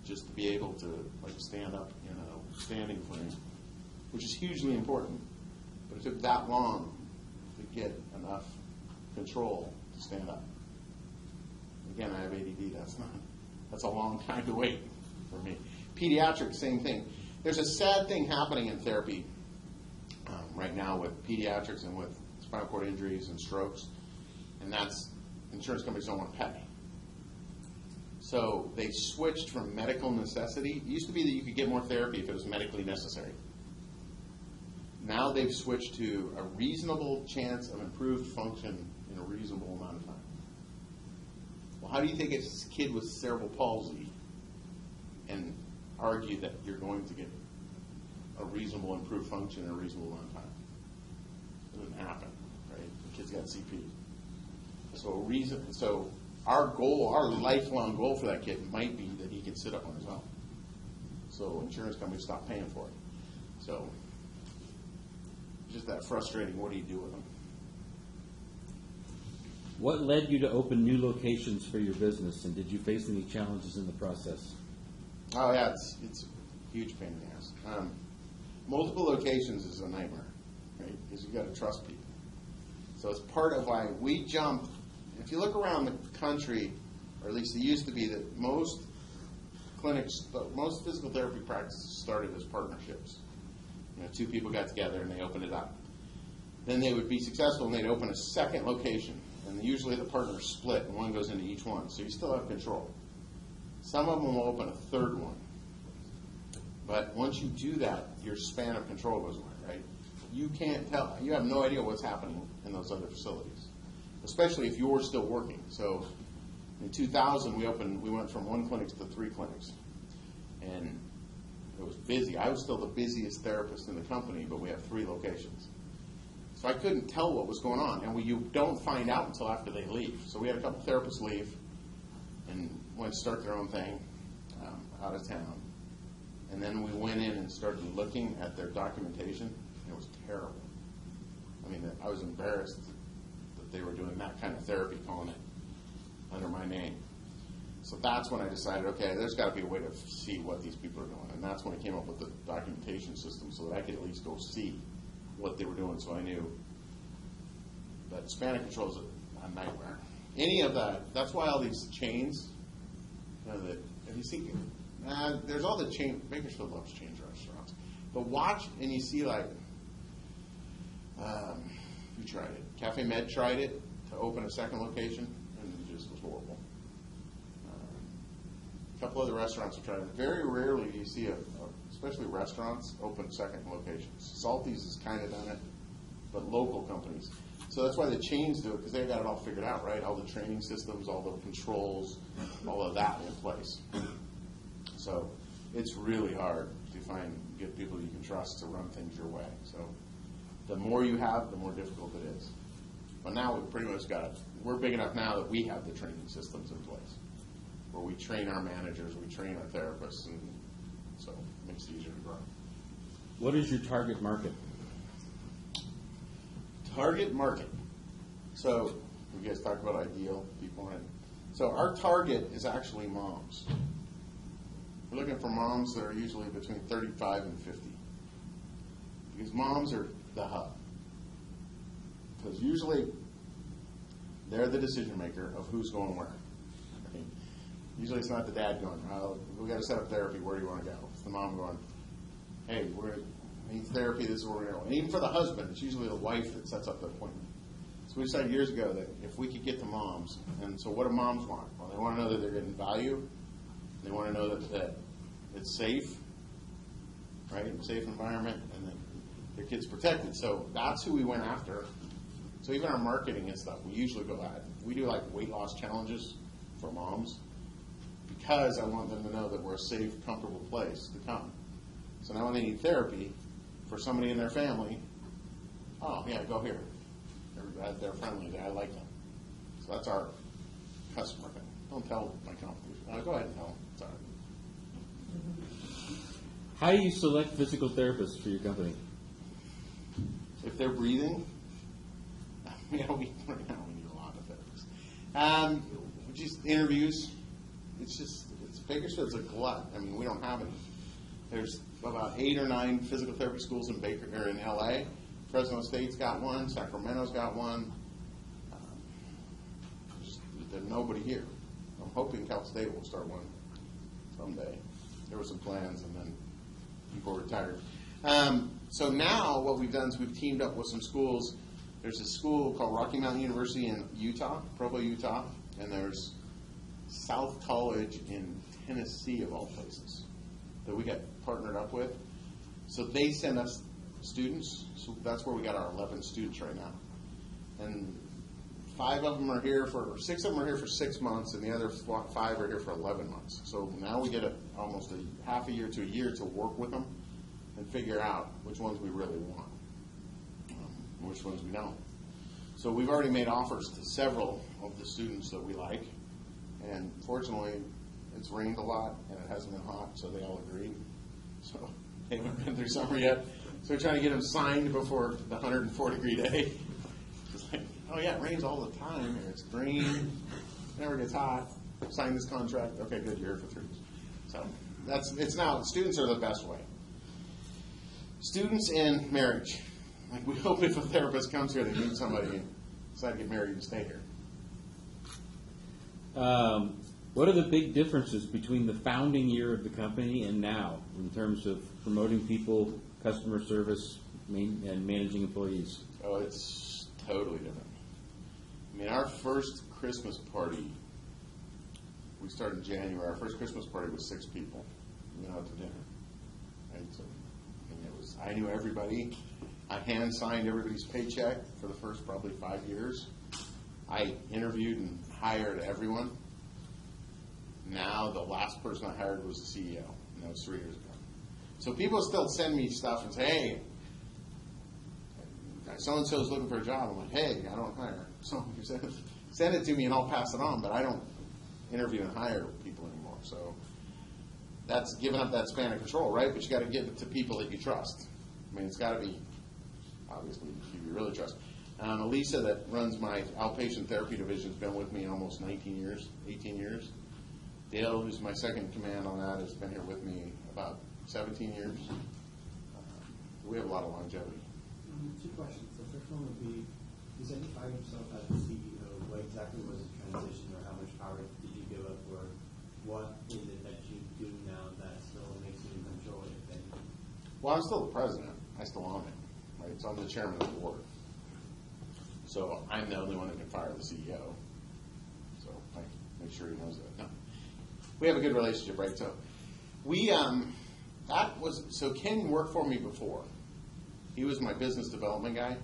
just to be able to like stand up in a standing frame, which is hugely important. But it took that long to get enough control to stand up. Again, I have ADD. That's a long time to wait for me. Pediatric, same thing. There's a sad thing happening in therapy right now with pediatrics and with spinal cord injuries and strokes, and that's insurance companies don't want to pay. So they switched from medical necessity. It used to be that you could get more therapy if it was medically necessary. Now they've switched to a reasonable chance of improved function in a reasonable amount of time. Well, how do you take a kid with cerebral palsy and argue that you're going to get a reasonable improved function in a reasonable amount of time? It doesn't happen, right? The kid's got CP. So our goal, our lifelong goal for that kid might be that he can sit up on his own. So insurance companies stop paying for it. So just that frustrating, what do you do with them? What led you to open new locations for your business, and did you face any challenges in the process? Oh, yeah, it's a huge pain in the ass. Multiple locations is a nightmare, right? Because you've got to trust people. So it's part of why we jumped. If you look around the country, or at least it used to be, that most clinics, most physical therapy practices started as partnerships. You know, two people got together and they opened it up. Then they would be successful and they'd open a second location. And usually the partners split and one goes into each one. So you still have control. Some of them will open a third one. But once you do that, your span of control goes away, right? You can't tell. You have no idea what's happening in those other facilities, especially if you're still working. So in 2000, we went from 1 clinic to 3 clinics. And it was busy. I was still the busiest therapist in the company, but we have 3 locations. So I couldn't tell what was going on. And you don't find out until after they leave. So we had a couple therapists leave and went to start their own thing out of town. And then we went in and started looking at their documentation, and it was terrible. I mean, I was embarrassed that they were doing that kind of therapy, calling it under my name. So that's when I decided, okay, there's got to be a way to see what these people are doing. And that's when I came up with the documentation system so that I could at least go see what they were doing, so I knew that span of control is a nightmare. Any of that, that's why all these chains, if you see, there's all the chain, Bakersfield loves chain restaurants. But watch and you see like, who tried it? Cafe Med tried it to open a second location, and it just was horrible. A couple other restaurants have tried it. Very rarely do you see, especially restaurants, open second locations. Salty's has kind of done it, but local companies. So that's why the chains do it, because they've got it all figured out, right? All the training systems, all the controls, all of that in place. So it's really hard to get people you can trust to run things your way. So the more you have, the more difficult it is. But now we've pretty much got it. We're big enough now that we have the training systems in place, where we train our managers, we train our therapists, and so it makes it easier to grow. What is your target market? Target market. So you guys talk about ideal people. So our target is actually moms. We're looking for moms that are usually between 35 and 50. Because moms are the hub. Because usually they're the decision maker of who's going where. Right? Usually it's not the dad going, oh, we got to set up therapy, where do you want to go? It's the mom going, hey, we need therapy, this is where we're going to go. And even for the husband, it's usually the wife that sets up the appointment. So we decided years ago that if we could get to moms, and so what do moms want? Well, they want to know that they're getting value. They want to know that it's safe, right? A safe environment, and that their kid's protected. So that's who we went after. So even our marketing and stuff, we usually go at. We do like weight loss challenges for moms because I want them to know that we're a safe, comfortable place to come. So now when they need therapy for somebody in their family, oh yeah, go here. They're friendly. I like them. So that's our customer thing. Don't tell my competition. Go ahead and tell them. It's all right. How do you select physical therapists for your company? If they're breathing, right now we need a lot of therapists. Just interviews. It's Bakersfield. It's a glut. I mean, we don't have any. There's about 8 or 9 physical therapy schools in in LA. Fresno State's got one. Sacramento's got one. There's nobody here. I'm hoping Cal State will start one someday. There were some plans, and then people retired. So now what we've done is we've teamed up with some schools. There's a school called Rocky Mountain University in Utah, Provo, Utah, and there's South College in Tennessee, of all places, that we got partnered up with. So they send us students. So that's where we got our 11 students right now. And 6 of them are here for 6 months, and the other 5 are here for 11 months. So now we get almost a half a year to a year to work with them and figure out which ones we really want, and which ones we don't. So we've already made offers to several of the students that we like, and fortunately, it's rained a lot and it hasn't been hot, so they all agreed. So they haven't been through summer yet. So we're trying to get them signed before the 104-degree day. It's like, oh yeah, it rains all the time here. It's green, never gets hot. Sign this contract. Okay, good, you're here for 3 years. So it's now, students are the best way. Students and marriage. Like, we hope if a therapist comes here, they meet somebody and decide to get married and stay here. What are the big differences between the founding year of the company and now in terms of promoting people, customer service, and managing employees? Oh, it's totally different. I mean, our first Christmas party, we started in January. Our first Christmas party was 6 people. We went out to dinner. Right? So, I knew everybody. I hand-signed everybody's paycheck for the first probably 5 years. I interviewed and hired everyone. Now, the last person I hired was the CEO, and that was 3 years ago. So people still send me stuff and say, hey, so-and-so is looking for a job. I'm like, hey, I don't hire. So you send it to me and I'll pass it on, but I don't interview and hire people anymore. So that's giving up that span of control, right? But you got to give it to people that you trust. I mean, it's got to be, obviously, people you really trust. Elisa, that runs my outpatient therapy division, has been with me almost 19 years, 18 years. Dale, who's my second in command on that, has been here with me about 17 years. We have a lot of longevity. 2 questions. The first one would be, you said you fired yourself as the CEO. What exactly was the transition, or how much power did you give up, or what is it that you do now that still makes you in control, if anything? Well, I'm still the president. I still own it, right? So I'm the chairman of the board. So I'm the only one that can fire the CEO. So I make sure he knows that. No. We have a good relationship, right? So so Ken worked for me before. He was my business development guy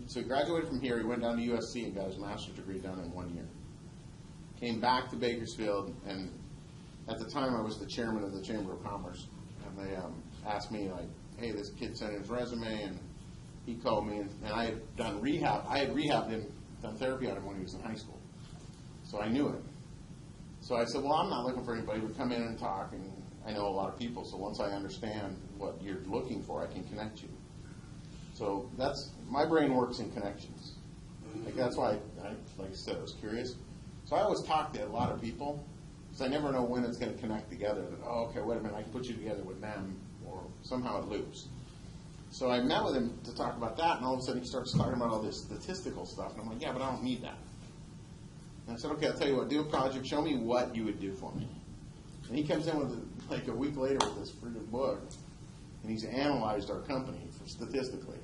so he graduated from here. He went down to USC and got his master's degree done in 1 year. Came back to Bakersfield, and at the time I was the chairman of the Chamber of Commerce. And they asked me, like, hey, this kid sent in his resume, and he called me, and I had done rehab. I had rehabbed him, done therapy on him when he was in high school. So I knew him. So I said, well, I'm not looking for anybody, but come in and talk. And I know a lot of people, so once I understand what you're looking for, I can connect you. So my brain works in connections. Like that's why, like I said, I was curious. So I always talk to a lot of people, because I never know when it's going to connect together. That, oh, okay, wait a minute, I can put you together with them, or somehow it loops. So I met with him to talk about that, and all of a sudden he starts talking about all this statistical stuff. And I'm like, yeah, but I don't need that. And I said, okay, I'll tell you what, do a project, show me what you would do for me. And he comes in with, like a week later with this freaking book, and he's analyzed our company statistically.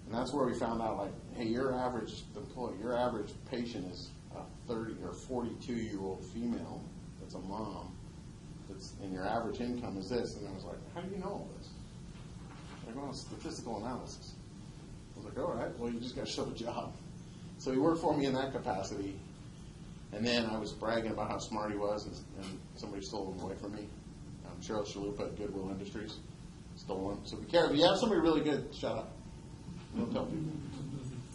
And that's where we found out, like, hey, your average employee, your average patient is a 30 or 42-year-old female that's a mom, and your average income is this. And I was like, how do you know all this? Like, well, statistical analysis. I was like, all right, well, you just got to show a job. So he worked for me in that capacity. And then I was bragging about how smart he was, and somebody stole him away from me. Cheryl Chalupa at Goodwill Industries stole him. So be careful. If you have somebody really good, shut up. Don't tell people.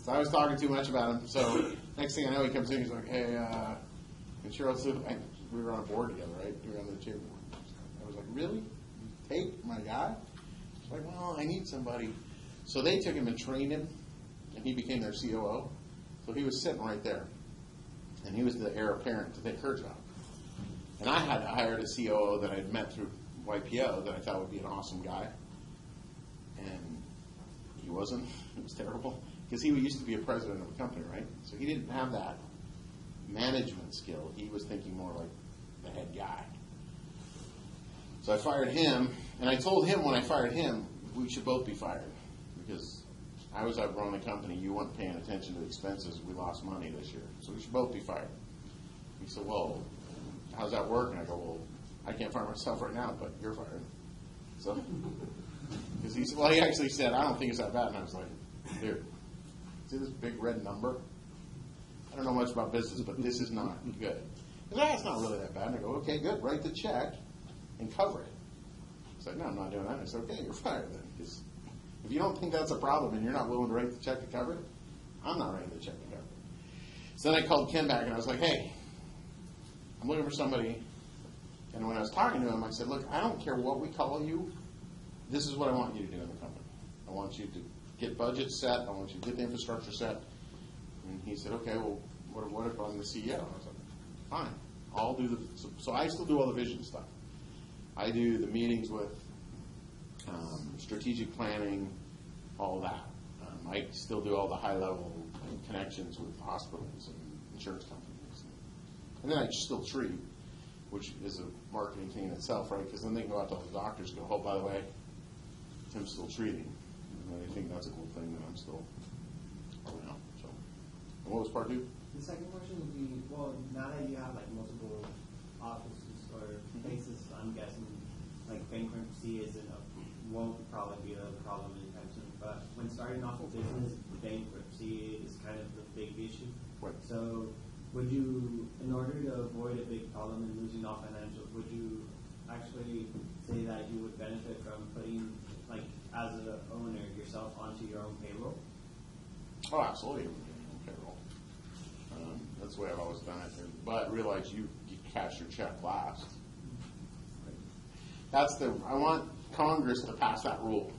So I was talking too much about him. So next thing I know, he comes in. He's like, "Hey," and Cheryl said, we were on a board together, right? We were on the chamber board. I was like, "Really? You take my guy?" She's like, "Well, I need somebody." So they took him and trained him, and he became their COO. So he was sitting right there, and he was the heir apparent to take her job. And I had hired a COO that I'd met through YPO that I thought would be an awesome guy, and he wasn't. It was terrible because he used to be a president of a company, right? So he didn't have that management skill. He was thinking more like the head guy. So I fired him, and I told him when I fired him, we should both be fired because I was out running the company. You weren't paying attention to expenses. We lost money this year, so we should both be fired. He said, "Well, how's that work?" And I go, "Well, I can't fire myself right now, but you're fired." So, because he said, well, he actually said, "I don't think it's that bad." And I was like, "Dude, see this big red number? I don't know much about business, but this is not good." He said, "It's not really that bad." And I go, "Okay, good. Write the check and cover it." He's like, "No, I'm not doing that." I said, "Okay, you're fired then. Because if you don't think that's a problem and you're not willing to write the check to cover it, I'm not writing the check to cover it." So then I called Ken back and I was like, "Hey, I'm looking for somebody." And when I was talking to him, I said, "Look, I don't care what we call you. This is what I want you to do in the company. I want you to get budgets set. I want you to get the infrastructure set." And he said, "Okay, well, what if I'm the CEO?" And I was like, "Fine. I'll do the." So I still do all the vision stuff. I do the meetings with strategic planning, all that. I still do all the high-level connections with hospitals and insurance companies. And then I still treat, which is a marketing thing in itself, right? Because then they can go out to all the doctors and go, "Oh, by the way, Tim's still treating." And I think that's a cool thing that I'm still around. So, and what was part two? The second question would be, well, now that you have like multiple offices or places, I'm guessing like bankruptcy won't probably be a problem anytime soon. But when starting off a business, bankruptcy is kind of the big issue. Right. So would you, in order to avoid a big problem and losing all financials, would you actually say that you would benefit from putting, like, as an owner yourself onto your own payroll? Oh, absolutely. Payroll. That's the way I've always done it. But realize you cash your check last. I want Congress to pass that rule.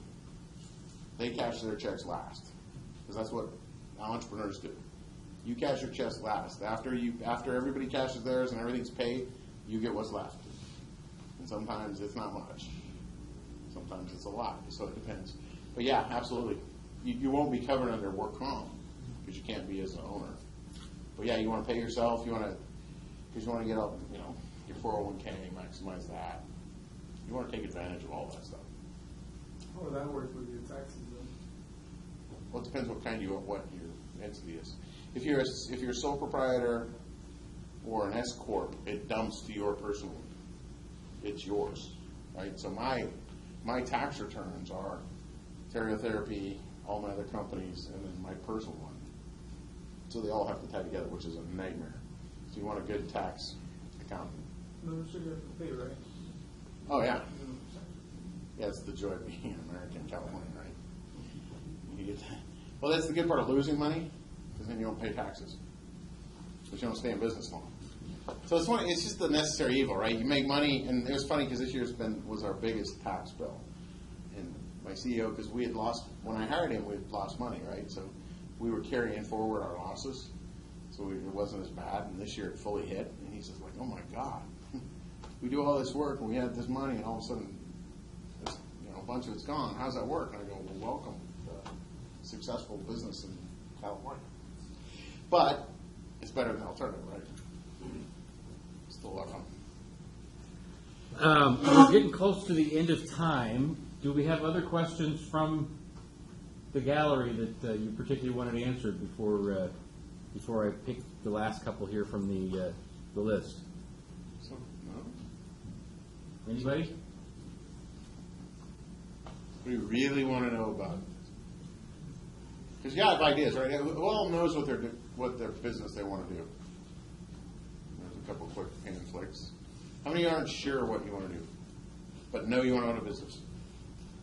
They cash their checks last. Because that's what entrepreneurs do. You cash your checks last. After everybody cashes theirs and everything's paid, you get what's left. And sometimes it's not much. Sometimes it's a lot. So it depends. But yeah, absolutely. You won't be covered under work comp because you can't be as an owner. But yeah, you want to pay yourself. Because you want to get up, your 401k, maximize that. You want to take advantage of all that stuff. How would that work with your taxes, though? Well, it depends what your entity is. If you're a sole proprietor or an S corp, it dumps to your personal. It's yours, right? So my tax returns are Stereotherapy, all my other companies, and then my personal one. So they all have to tie together, which is a nightmare. So you want a good tax accountant. No, I'm sure you have to pay, right? Oh yeah. Yeah, it's the joy of being an American in California, right? Well, that's the good part of losing money, because then you don't pay taxes, but you don't stay in business long. So it's funny. It's just the necessary evil, right? You make money, and it was funny because this year's was our biggest tax bill. And my CEO, because we had lost when I hired him, we had lost money, right? So we were carrying forward our losses, so it wasn't as bad. And this year it fully hit, and he says, like, "Oh my God, we do all this work, and we have this money, and all of a sudden, this, a bunch of it's gone. How's that work?" And I go, "Well, welcome to successful business in California." But it's better than alternative, right? Still a lot of fun. We're getting close to the end of time. Do we have other questions from the gallery that you particularly wanted answered before I pick the last couple here from the list? So, no? Anybody? What do you really want to know about? Because you have ideas, right? Who all knows what their business they want to do? There's a couple quick hand flicks. How many aren't sure what you want to do, but know you want to own a business?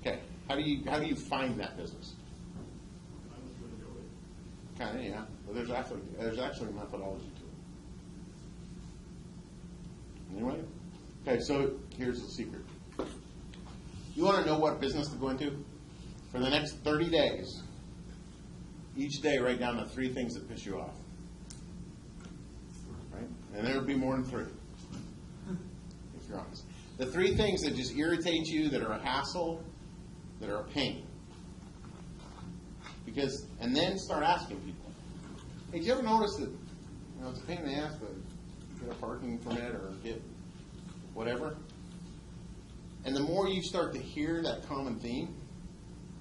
Okay. How do you find that business? Kind of, yeah. But there's actually a methodology to it. Anyway, okay. So here's the secret. You want to know what business to go into? For the next 30 days, each day write down the 3 things that piss you off. Right? And there will be more than 3, if you're honest. The 3 things that just irritate you, that are a hassle, that are a pain. And then start asking people. Hey, did you ever notice that it's a pain in the ass to get a parking permit or get whatever? And the more you start to hear that common theme,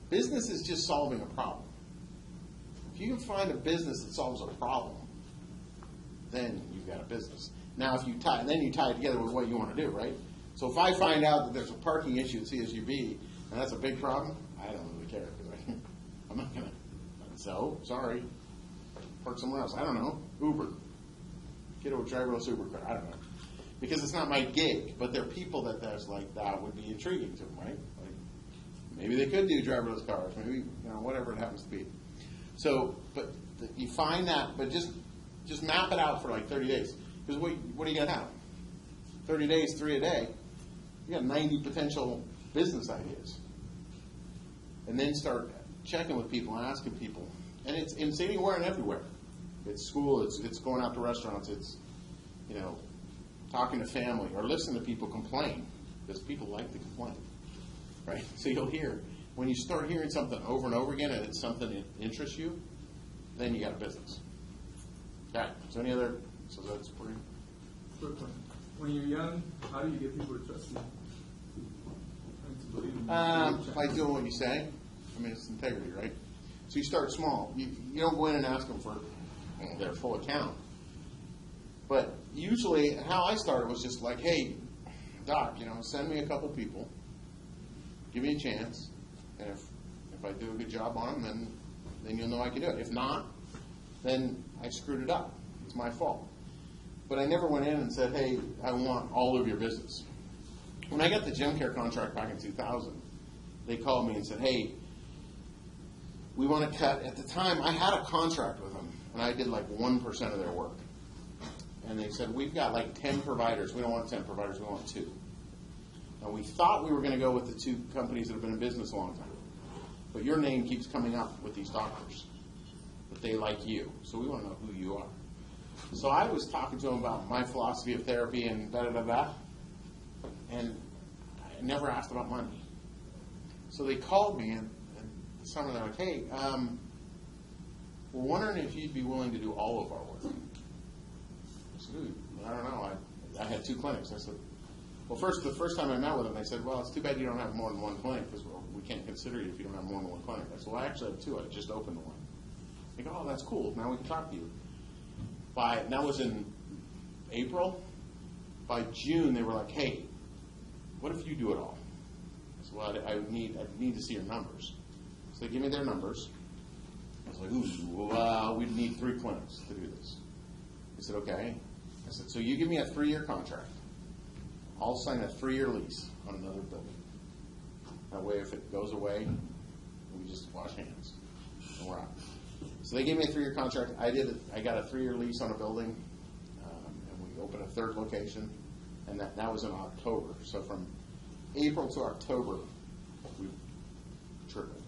business is just solving a problem. If you can find a business that solves a problem, then you've got a business. Now, if you tie it together with what you want to do, right? So if I find out that there's a parking issue at CSUB, and that's a big problem, I don't really care, because I'm not going to. So, sorry, park somewhere else. I don't know. Uber. Get a driverless Uber car. I don't know. Because it's not my gig, but there are people that would be intriguing to them, right? Like, maybe they could do driverless cars, maybe, whatever it happens to be. So, but you find that, but just map it out for like 30 days. Because what are you going to have? 30 days, 3 a day. You got 90 potential business ideas. And then start checking with people and asking people. And it's anywhere and everywhere. It's school, it's going out to restaurants, it's, talking to family, or listening to people complain, because people like to complain, right? So you'll hear, when you start hearing something over and over again, and it's something that interests you, then you got a business. Okay, so that's pretty... Quick question. When you're young, how do you get people to trust you? And to believe in you? By doing what you say. I mean, it's integrity, right? So you start small. You don't go in and ask them for their full account. But usually, how I started was just like, hey, Doc, send me a couple people, give me a chance, and if I do a good job on them, then you'll know I can do it. If not, then I screwed it up. It's my fault. But I never went in and said, hey, I want all of your business. When I got the gym care contract back in 2000, they called me and said, hey, we want to cut. At the time, I had a contract with them, and I did like 1% of their work. And they said, we've got like 10 providers. We don't want 10 providers. We want 2. Now, we thought we were going to go with the 2 companies that have been in business a long time. But your name keeps coming up with these doctors. But they like you. So we want to know who you are. So I was talking to them about my philosophy of therapy and da-da-da-da. And I never asked about money. So they called me, and some of them were like, hey, we're wondering if you'd be willing to do all of our work. I said, I don't know. I had 2 clinics. I said, well, the first time I met with them, they said, well, it's too bad you don't have more than 1 clinic, because we can't consider you if you don't have more than 1 clinic. I said, well, I actually have 2. I just opened one. They go, oh, that's cool. Now we can talk to you. That was in April. By June, they were like, hey, what if you do it all? I said, well, I need to see your numbers. So they give me their numbers. I was like, ooh, we'd need 3 clinics to do this. They said, okay. I said, so you give me a 3-year contract. I'll sign a 3-year lease on another building. That way, if it goes away, we just wash hands. we're at. So they gave me a 3-year contract. I got a 3-year lease on a building, and we opened a 3rd location, and that was in October. So from April to October, we tripled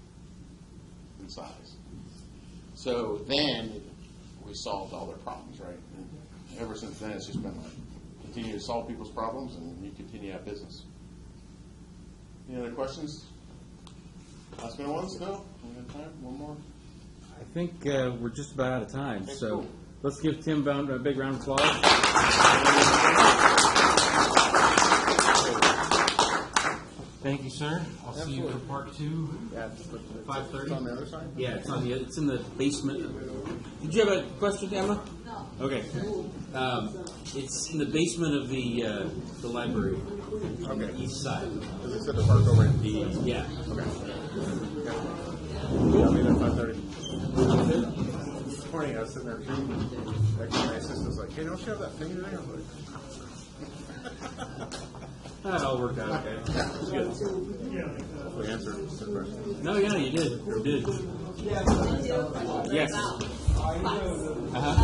in size. So then we solved all their problems, right? And ever since then, it's just been like continue to solve people's problems, and you continue to have business. Any other questions? Last minute ones? No? We have time? One more? I think we're just about out of time, Okay, so cool. let's give Tim Bound a big round of applause. Thank you, sir. I'll see you for part 2. Yeah, 5:30. It's on the other side? Yeah, it's in the basement. Did you have a question, Emma? No. Okay. It's in the basement of the library. On the east side. Because they said to park over in D. Yeah. Okay. Yeah, I'll be there at 5:30. This morning I was sitting there reading. Actually, my assistant's like, hey, don't you have that thing today? I was like, That all worked out okay. Good. hopefully answered the question. No, yeah, you did. You did. Yes. Uh-huh.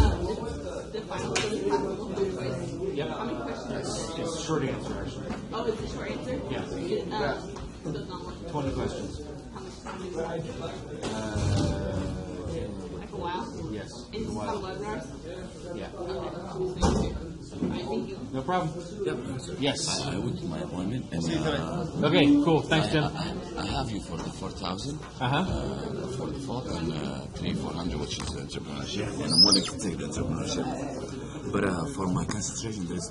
The final choice. Yep. How many questions? It's a short answer, actually. Oh, it's a short answer? Yeah. So it's not like 20 questions. how much time? Like a while? Yes. And this is how webinars? Yeah. Okay. Alright, thank you. No problem. Yep. Yes. I went to my appointment and Okay, cool. Thanks, Jim. I have you for the 4,000 Uh-huh. for the folk and 3,400, which is entrepreneurship, and I'm willing to take the entrepreneurship. But for my concentration, there's